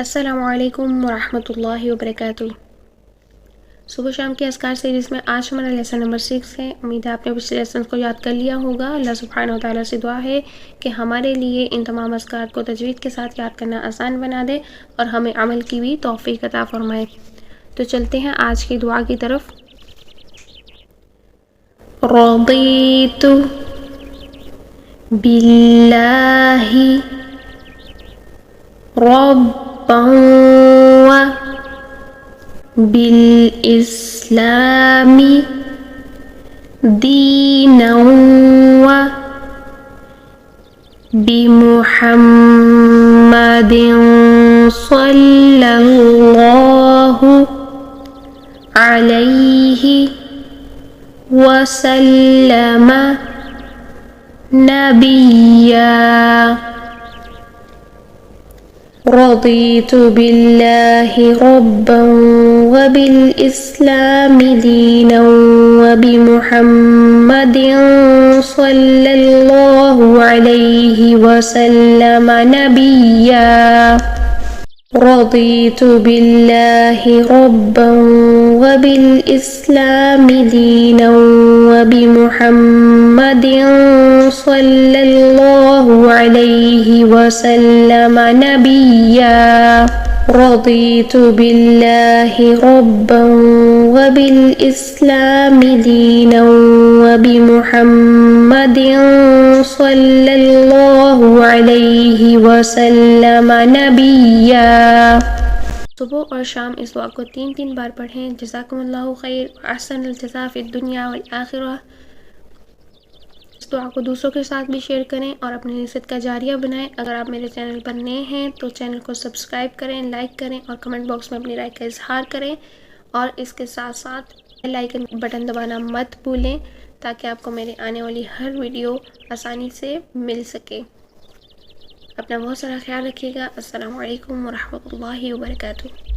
अस्सलामु अलैकुम वरहमतुल्लाहि वबरकातुहू। सुबह शाम के अस्कार सीरीज़ में आज हमारा लेसन नंबर 6 है। उम्मीद है आपने पिछले लेसन को याद कर लिया होगा। अल्लाह सुब्हानहू व तआला से दुआ है कि हमारे लिए इन तमाम अस्कार को तजवीद के साथ याद करना आसान बना दे और हमें अमल की भी तौफीक अता फरमाए। तो चलते हैं आज की दुआ की तरफ। रदीतु बिल्लाहि रब्बन व बिल इस्लामी दीनन व बिमुहम्मदिन सल्लल्लाहु अलैहि वसल्लम नबिय्या। रदीतु बिल्लाहि रब्बन व बिल इस्लामी दीनन व बिमुहम्मदिन सल्लल्लाहु अलैहि वसल्लम नबिय्या। रदीतु बिल्लाहि रब्बन व बिल इस्लामी दीनन व बिमुहम्मदिन सल्लल्लाहु अलैहि वसल्लम नबिय्या। रदीतु बिल्लाहि रब्बन व बिल इस्लामी दीनन व बिमुहम्मदिन सल्लल्लाहु अलैहि वसल्लम नबिय्या। सुबह और शाम इस दुआ को 3 बार पढ़ें। जज़ाकुमुल्लाहु खैर, अहसनुल जज़ा फिद दुनिया वल आखिरह। इस दुआ को दूसरों के साथ भी शेयर करें और अपनी नियत का जारिया बनाएं। अगर आप मेरे चैनल पर नए हैं तो चैनल को सब्सक्राइब करें, लाइक करें और कमेंट बॉक्स में अपनी राय का इजहार करें। और इसके साथ साथ बेल आइकन बटन दबाना मत भूलें ताकि आपको मेरे आने वाली हर वीडियो आसानी से मिल सके। अपना बहुत सारा ख्याल रखिएगा। अस्सलामु अलैकुम वरहमतुल्लाहि वबरकातुहू।